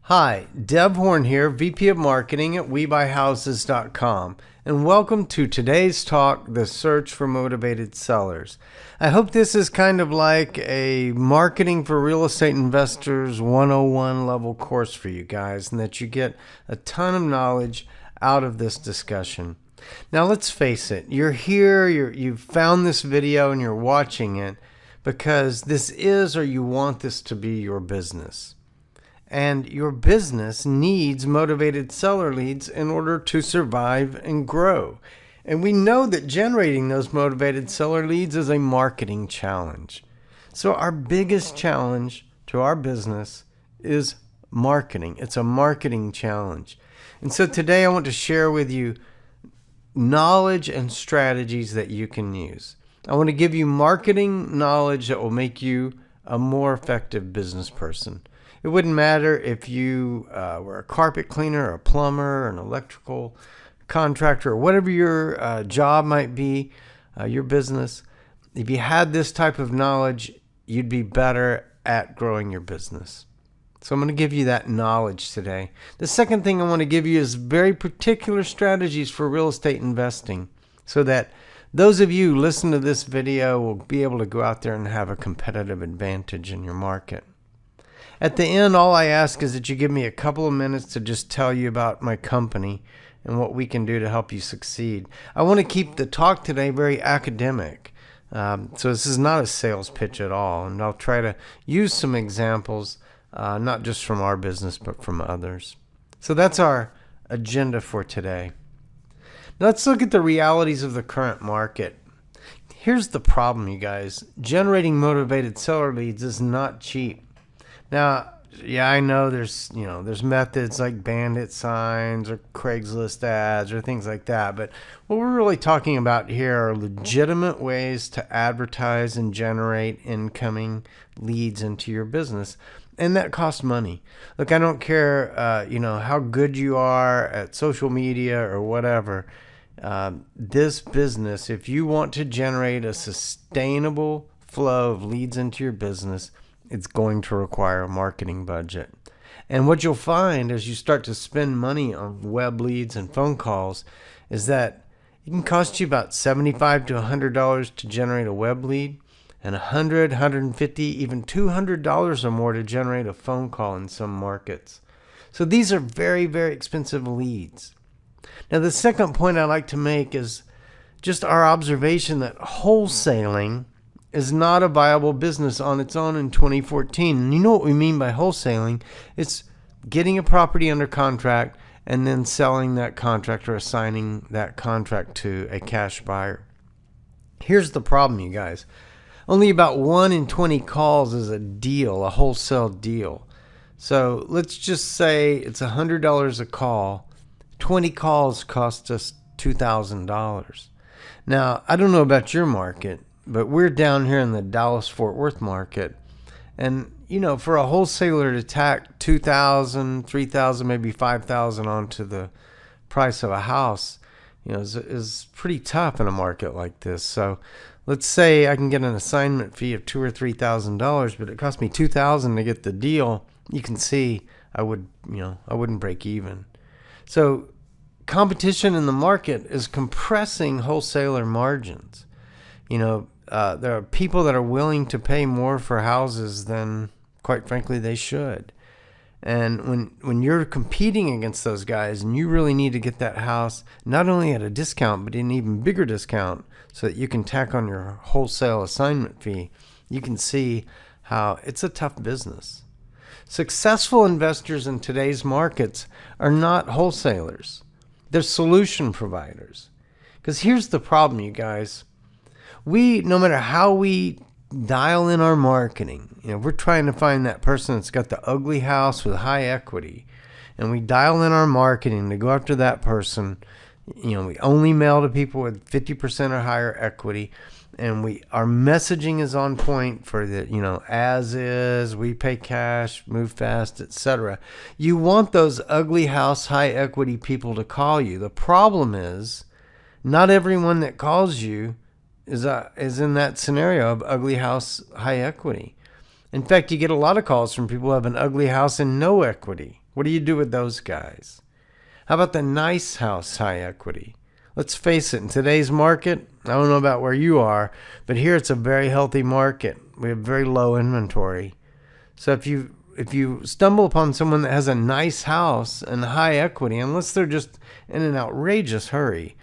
Hi, Deb Horn here, VP of Marketing at WeBuyHouses.com, and welcome to today's talk, The Search for Motivated Sellers. I hope this is kind of like a Marketing for Real Estate Investors 101 level course for you guys, and that you get a ton of knowledge out of this discussion. Now let's face it, you're here, you've found this video and you're watching it because this is or you want this to be your business. And your business needs motivated seller leads in order to survive and grow. And we know that generating those motivated seller leads is a marketing challenge. So our biggest challenge to our business is marketing. It's a marketing challenge. And so today I want to share with you knowledge and strategies that you can use. I want to give you marketing knowledge that will make you a more effective business person. It wouldn't matter if you were a carpet cleaner, a plumber, an electrical contractor, or whatever your job might be, your business. If you had this type of knowledge, you'd be better at growing your business. So I'm going to give you that knowledge today. The second thing I want to give you is very particular strategies for real estate investing so that those of you who listen to this video will be able to go out there and have a competitive advantage in your market. At the end, all I ask is that you give me a couple of minutes to just tell you about my company and what we can do to help you succeed. I want to keep the talk today very academic. So this is not a sales pitch at all. And I'll try to use some examples, not just from our business, but from others. So that's our agenda for today. Now let's look at the realities of the current market. Here's the problem, you guys. Generating motivated seller leads is not cheap. Now, yeah, I know there's methods like bandit signs or Craigslist ads or things like that. But what we're really talking about here are legitimate ways to advertise and generate incoming leads into your business. And that costs money. Look, I don't care, how good you are at social media or whatever. This business, if you want to generate a sustainable flow of leads into your business, it's going to require a marketing budget. And what you'll find as you start to spend money on web leads and phone calls is that it can cost you about $75 to $100 to generate a web lead and $100, $150, even $200 or more to generate a phone call in some markets. So these are very, very expensive leads. Now, the second point I'd like to make is just our observation that wholesaling is not a viable business on its own in 2014. And you know what we mean by wholesaling? It's getting a property under contract and then selling that contract or assigning that contract to a cash buyer. Here's the problem, you guys. Only about 1 in 20 calls is a deal, a wholesale deal. So let's just say it's $100 a call. 20 calls cost us $2,000. Now, I don't know about your market, but we're down here in the Dallas-Fort Worth market. And, for a wholesaler to tack $2,000, $3,000, maybe $5,000 onto the price of a house, is pretty tough in a market like this. So let's say I can get an assignment fee of $2,000 or $3,000, but it cost me $2,000 to get the deal. You can see I wouldn't break even. So competition in the market is compressing wholesaler margins. There are people that are willing to pay more for houses than, quite frankly, they should. And when you're competing against those guys and you really need to get that house not only at a discount, but an even bigger discount so that you can tack on your wholesale assignment fee, you can see how it's a tough business. Successful investors in today's markets are not wholesalers. They're solution providers. Because here's the problem, you guys. No matter how we dial in our marketing, we're trying to find that person that's got the ugly house with high equity, and we dial in our marketing to go after that person. We only mail to people with 50% or higher equity, and our messaging is on point for the, as is, we pay cash, move fast, etc. You want those ugly house, high equity people to call you. The problem is not everyone that calls you is in that scenario of ugly house, high equity. In fact, you get a lot of calls from people who have an ugly house and no equity. What do you do with those guys? How about the nice house high equity? Let's face it, in today's market, I don't know about where you are, but here it's a very healthy market. We have very low inventory. So if you stumble upon someone that has a nice house and high equity, unless they're just in an outrageous hurry,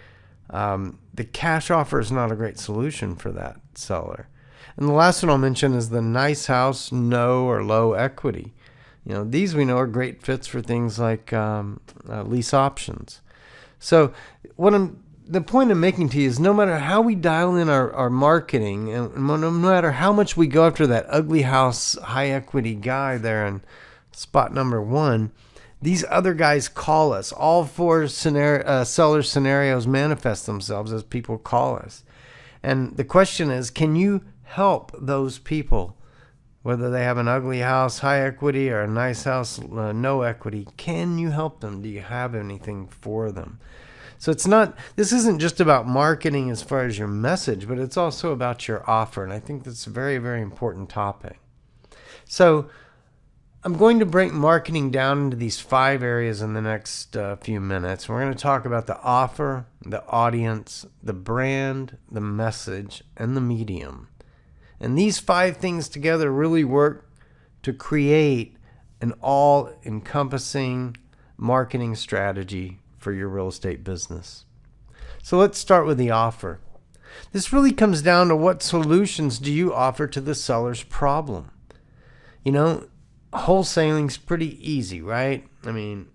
the cash offer is not a great solution for that seller. And the last one I'll mention is the nice house, no or low equity. These we know are great fits for things like lease options. So the point I'm making to you is no matter how we dial in our marketing, and no matter how much we go after that ugly house, high equity guy there in spot number 1, these other guys call us. All 4 seller scenarios manifest themselves as people call us. And the question is, can you help those people, whether they have an ugly house, high equity, or a nice house, no equity? Can you help them? Do you have anything for them? So this isn't just about marketing as far as your message, but it's also about your offer. And I think that's a very, very important topic. So I'm going to break marketing down into these 5 areas in the next few minutes. We're going to talk about the offer, the audience, the brand, the message, and the medium. And these 5 things together really work to create an all-encompassing marketing strategy for your real estate business. So let's start with the offer. This really comes down to what solutions do you offer to the seller's problem. Wholesaling's pretty easy, right? I mean,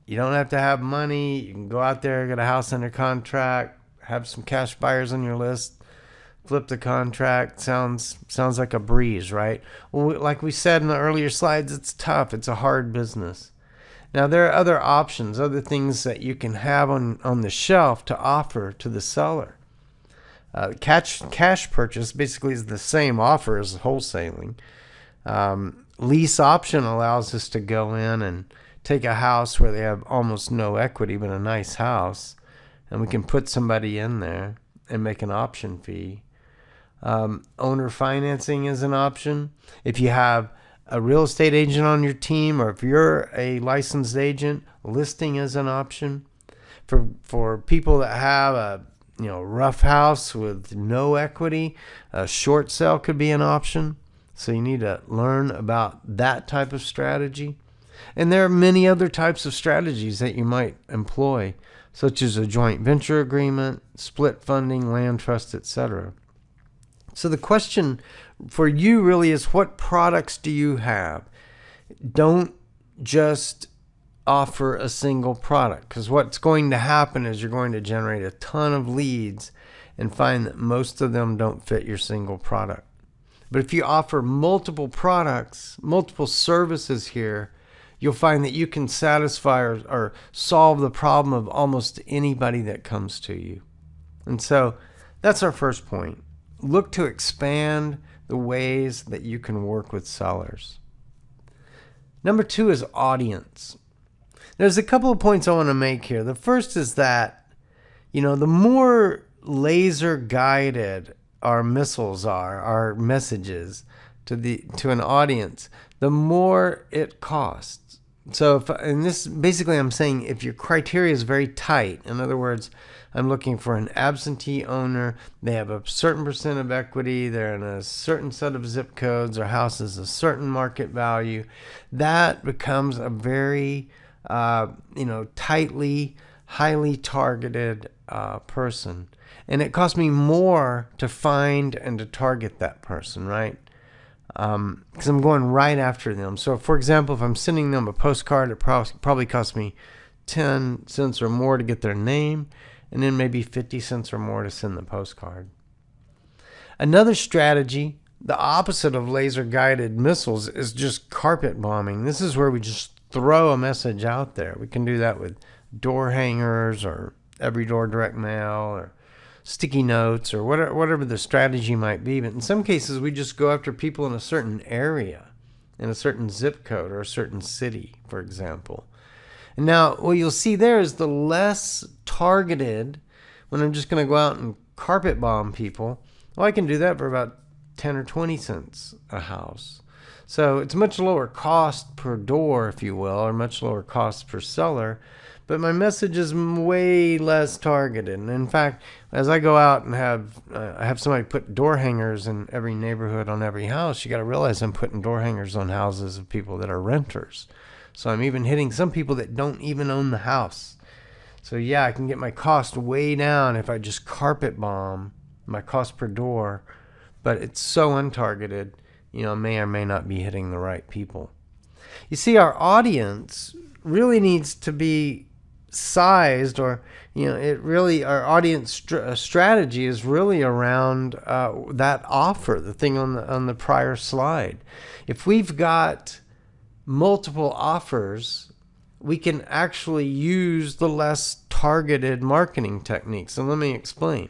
you don't have to have money. You can go out there, get a house under contract, have some cash buyers on your list, flip the contract. Sounds like a breeze, right? Well, like we said in the earlier slides, it's tough. It's a hard business. Now, there are other options, other things that you can have on the shelf to offer to the seller. Cash purchase basically is the same offer as wholesaling. Lease option allows us to go in and take a house where they have almost no equity, but a nice house, and we can put somebody in there and make an option fee. Owner financing is an option. If you have a real estate agent on your team, or if you're a licensed agent, listing is an option. For people that have a rough house with no equity, a short sale could be an option. So you need to learn about that type of strategy. And there are many other types of strategies that you might employ, such as a joint venture agreement, split funding, land trust, etc. So the question for you really is, what products do you have? Don't just offer a single product, because what's going to happen is you're going to generate a ton of leads and find that most of them don't fit your single product. But if you offer multiple products, multiple services here, you'll find that you can satisfy or solve the problem of almost anybody that comes to you. And so that's our first point. Look to expand the ways that you can work with sellers. Number 2 is audience. There's a couple of points I want to make here. The first is that, the more laser guided our missiles are, our messages to an audience, the more it costs. So I'm saying if your criteria is very tight, in other words, I'm looking for an absentee owner, they have a certain percent of equity, they're in a certain set of zip codes, their house is a certain market value, that becomes a very tightly, highly targeted person. And it costs me more to find and to target that person, right? Because I'm going right after them. So, for example, if I'm sending them a postcard, it probably costs me 10 cents or more to get their name, and then maybe 50 cents or more to send the postcard. Another strategy, the opposite of laser-guided missiles, is just carpet bombing. This is where we just throw a message out there. We can do that with door hangers or every door direct mail or sticky notes or whatever the strategy might be. But in some cases, we just go after people in a certain area, in a certain zip code or a certain city, for example. And now what you'll see there is the less targeted, when I'm just going to go out and carpet bomb people, well, I can do that for about 10 or 20 cents a house. So it's much lower cost per door, if you will, or much lower cost per seller. But my message is way less targeted. And in fact, as I go out and have somebody put door hangers in every neighborhood on every house, you got to realize I'm putting door hangers on houses of people that are renters. So I'm even hitting some people that don't even own the house. So yeah, I can get my cost way down if I just carpet bomb my cost per door, but it's so untargeted, may or may not be hitting the right people. You see, our audience really needs to be sized, or our audience strategy is really around that offer, the thing on the prior slide. If we've got multiple offers, we can actually use the less targeted marketing techniques. And let me explain.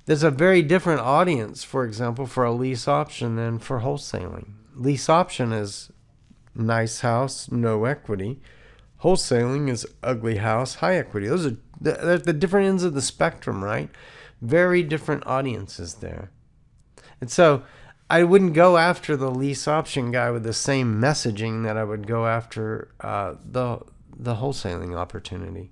There's a very different audience, for example, for a lease option than for wholesaling. Lease option is nice house, no equity. Wholesaling is ugly house, high equity. Those are the different ends of the spectrum, right? Very different audiences there. And so I wouldn't go after the lease option guy with the same messaging that I would go after the wholesaling opportunity.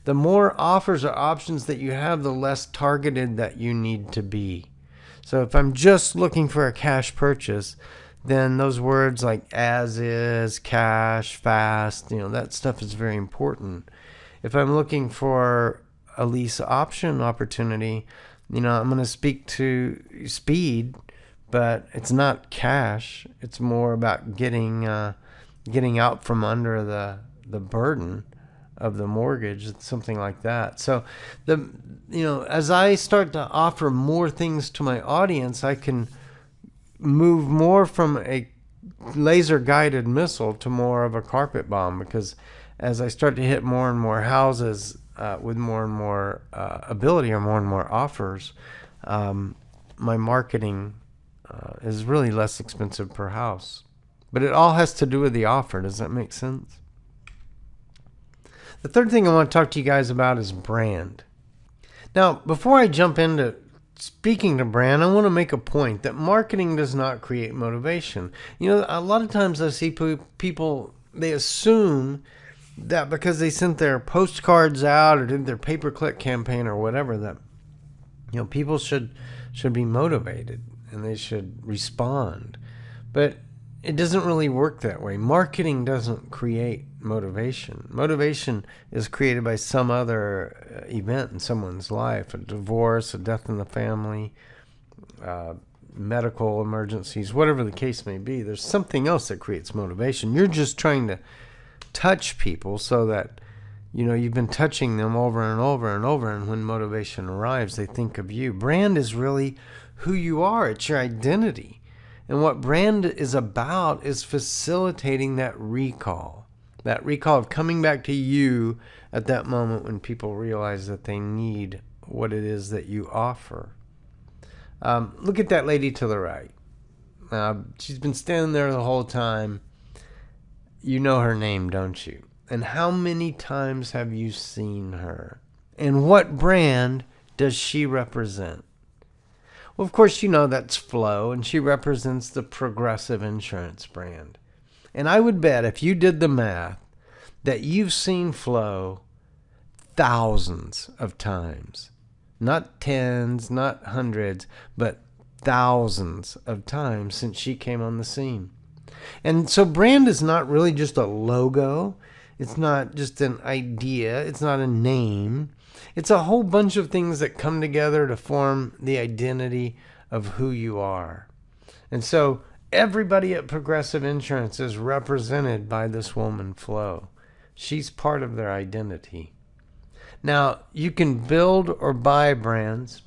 The more offers or options that you have, the less targeted that you need to be. So if I'm just looking for a cash purchase, then those words like as is, cash, fast, that stuff is very important. If I'm looking for a lease option opportunity, I'm going to speak to speed, but it's not cash. It's more about getting out from under the burden of the mortgage. It's something like that. So as I start to offer more things to my audience, I can move more from a laser guided missile to more of a carpet bomb, because as I start to hit more and more houses with more and more ability or more and more offers, my marketing is really less expensive per house. But it all has to do with the offer. Does that make sense? The third thing I want to talk to you guys about is brand. Now, before I jump into speaking to brand, I want to make a point that marketing does not create motivation. A lot of times I see people, they assume that because they sent their postcards out or did their pay-per-click campaign or whatever, that people should be motivated and they should respond. But it doesn't really work that way. Marketing doesn't create motivation. Motivation is created by some other event in someone's life, a divorce, a death in the family, medical emergencies, whatever the case may be. There's something else that creates motivation. You're just trying to touch people so that you've been touching them over and over and over, and when motivation arrives, they think of you. Brand is really who you are. It's your identity. And what brand is about is facilitating that recall of coming back to you at that moment when people realize that they need what it is that you offer. Look at that lady to the right. She's been standing there the whole time. You know her name, don't you? And how many times have you seen her? And what brand does she represent? Well, of course, that's Flo, and she represents the Progressive Insurance brand. And I would bet if you did the math that you've seen Flo thousands of times. Not tens, not hundreds, but thousands of times since she came on the scene. And so brand is not really just a logo. It's not just an idea. It's not a name. It's a whole bunch of things that come together to form the identity of who you are. And so everybody at Progressive Insurance is represented by this woman, Flo. She's part of their identity. Now, you can build or buy brands.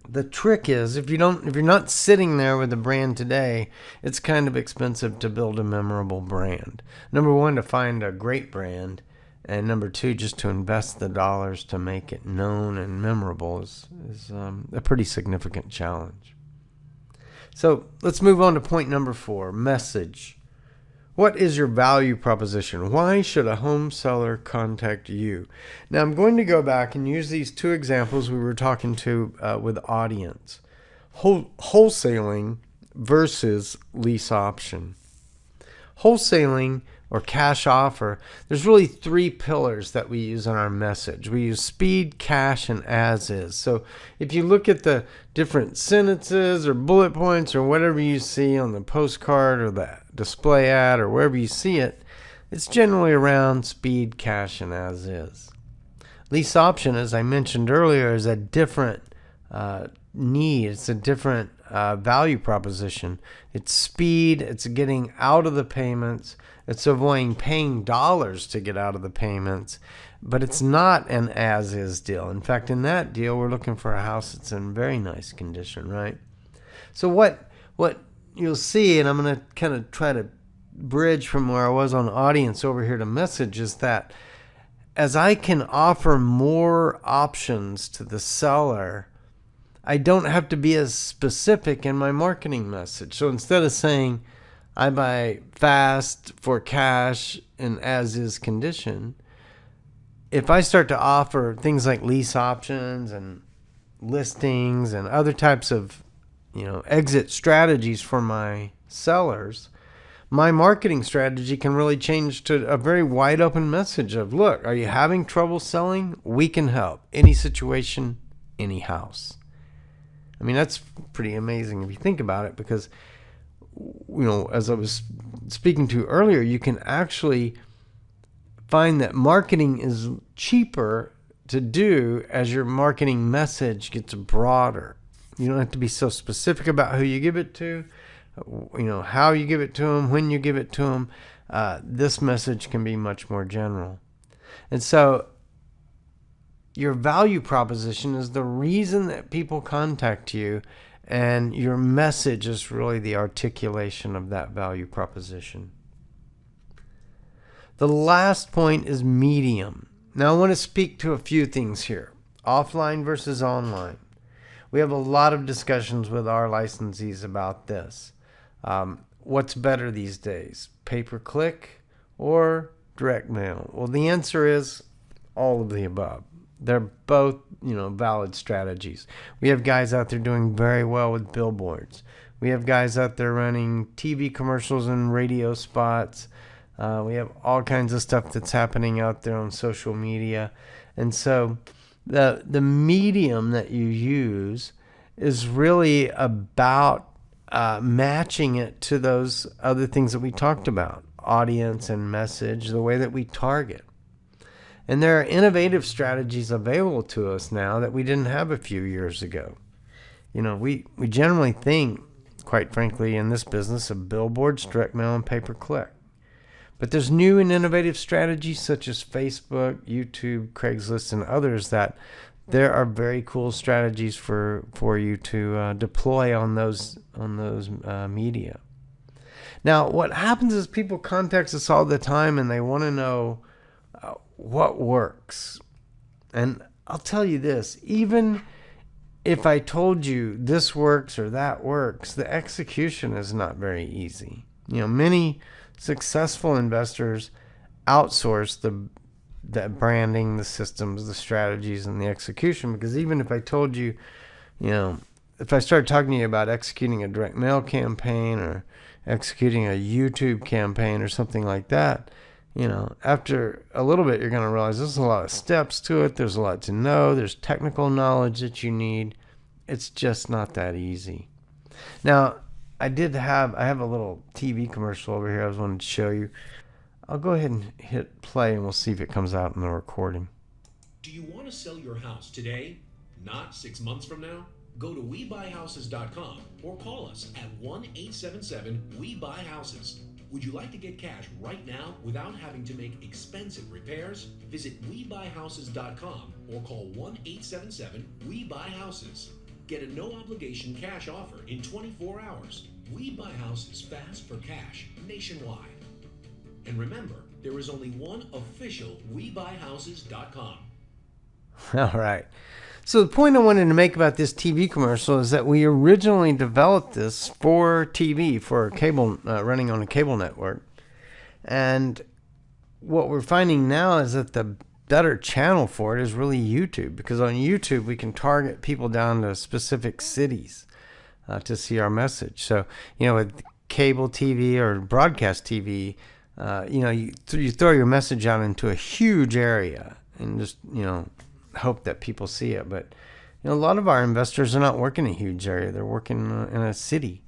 The trick is, if you're not sitting there with a brand today, it's kind of expensive to build a memorable brand. Number one, to find a great brand. And number two, just to invest the dollars to make it known and memorable is a pretty significant challenge. So let's move on to point number 4, message. What is your value proposition? Why should a home seller contact you? Now I'm going to go back and use these 2 examples we were talking to with audience. Wholesaling versus lease option. Wholesaling or cash offer, there's really three pillars that we use in our message. We use speed, cash, and as is. So if you look at the different sentences or bullet points or whatever you see on the postcard or the display ad or wherever you see it, it's generally around speed, cash, and as is. Lease option, as I mentioned earlier, is a different need. It's a different value proposition. It's speed. It's getting out of the payments. It's avoiding paying dollars to get out of the payments. But it's not an as-is deal. In fact, in that deal, we're looking for a house that's in very nice condition, right? So what you'll see, and I'm going to kind of try to bridge from where I was on audience over here to message, is that as I can offer more options to the seller, I don't have to be as specific in my marketing message. So instead of saying, I buy fast for cash in as-is condition, if I start to offer things like lease options and listings and other types of, exit strategies for my sellers, my marketing strategy can really change to a very wide open message of, look, are you having trouble selling? We can help. Any situation, any house. I mean, that's pretty amazing if you think about it, because, as I was speaking to earlier, you can actually find that marketing is cheaper to do as your marketing message gets broader. You don't have to be so specific about who you give it to, how you give it to them, when you give it to them. This message can be much more general. And so your value proposition is the reason that people contact you, and your message is really the articulation of that value proposition. The last point is medium. Now I want to speak to a few things here. Offline versus online. We have a lot of discussions with our licensees about this. What's better these days, pay-per-click or direct mail? Well, the answer is all of the above. They're both, valid strategies. We have guys out there doing very well with billboards. We have guys out there running TV commercials and radio spots. We have all kinds of stuff that's happening out there on social media. And so the medium that you use is really about matching it to those other things that we talked about, audience and message, the way that we target. And there are innovative strategies available to us now that we didn't have a few years ago. We generally think, quite frankly, in this business of billboards, direct mail, and pay-per-click. But there's new and innovative strategies such as Facebook, YouTube, Craigslist, and others that there are very cool strategies for you to deploy on those media. Now, what happens is people contact us all the time and they want to know what works. And I'll tell you this, even if I told you this works or that works, the execution is not very easy. Many successful investors outsource the branding, the systems, the strategies, and the execution, because even if I told you, if I started talking to you about executing a direct mail campaign or executing a YouTube campaign or something like that, after a little bit, you're going to realize there's a lot of steps to it. There's a lot to know. There's technical knowledge that you need. It's just not that easy. Now, I have a little TV commercial over here I was wanting to show you. I'll go ahead and hit play and we'll see if it comes out in the recording. Do you want to sell your house today, not 6 months from now? Go to webuyhouses.com or call us at 1-877-WE-BUY-HOUSES. Would you like to get cash right now without having to make expensive repairs? Visit webuyhouses.com or call 1-877-WE-BUY-HOUSES. Get a no-obligation cash offer in 24 hours. We buy houses fast for cash nationwide. And remember, there is only one official webuyhouses.com. All right. So the point I wanted to make about this TV commercial is that we originally developed this for TV, for cable, running on a cable network. And what we're finding now is that the better channel for it is really YouTube, because on YouTube we can target people down to specific cities. to see our message. So, with cable TV or broadcast TV, you throw your message out into a huge area and just, hope that people see it. But, a lot of our investors are not working in a huge area. They're working in a city.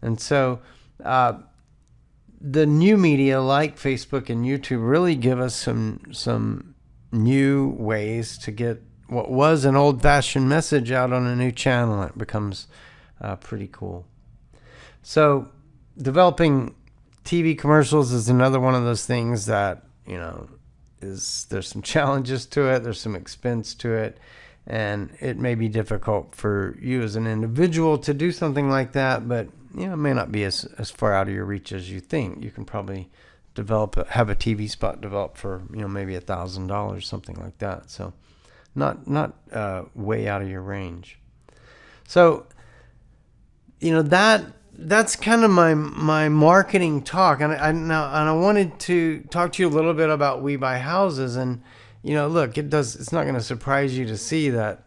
And so the new media like Facebook and YouTube really give us some new ways to get what was an old-fashioned message out on a new channel. It becomes pretty cool. So developing TV commercials is another one of those things that, there's some challenges to it. There's some expense to it. And it may be difficult for you as an individual to do something like that, but it may not be as far out of your reach as you think. You can probably have a TV spot developed for maybe $1,000, something like that. So not way out of your range. So that's kind of my marketing talk, and I wanted to talk to you a little bit about We Buy Houses. And look, it's not going to surprise you to see that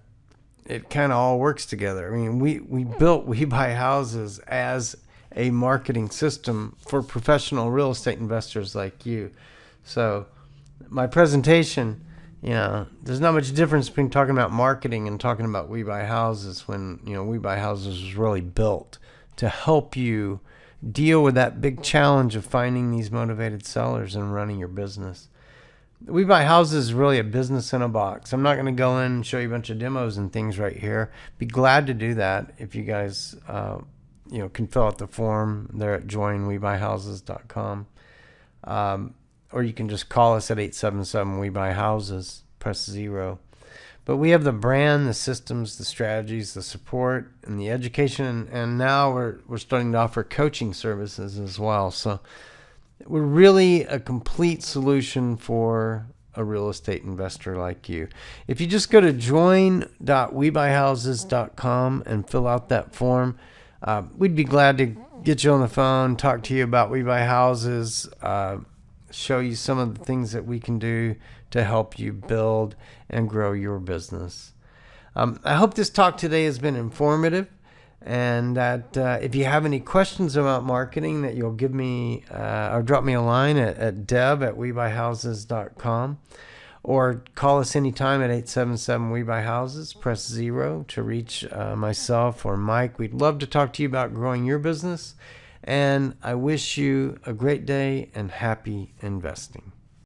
it kind of all works together. I mean, we built We Buy Houses as a marketing system for professional real estate investors like you. So my presentation, there's not much difference between talking about marketing and talking about We Buy Houses when, We Buy Houses was really built to help you deal with that big challenge of finding these motivated sellers and running your business. We Buy Houses is really a business in a box. I'm not going to go in and show you a bunch of demos and things right here. Be glad to do that if you guys, can fill out the form there at joinwebuyhouses.com. Or you can just call us at 877 We Buy Houses, press 0. But we have the brand, the systems, the strategies, the support, and the education, and now we're starting to offer coaching services as well. So we're really a complete solution for a real estate investor like you. If you just go to join.webuyhouses.com and fill out that form, we'd be glad to get you on the phone, talk to you about We Buy Houses, show you some of the things that we can do to help you build and grow your business. I hope this talk today has been informative, and that if you have any questions about marketing, that you'll give me or drop me a line at deb@webuyhouses.com, or call us anytime at 877 We Buy Houses. Press 0 to reach myself or Mike. We'd love to talk to you about growing your business, and I wish you a great day and happy investing.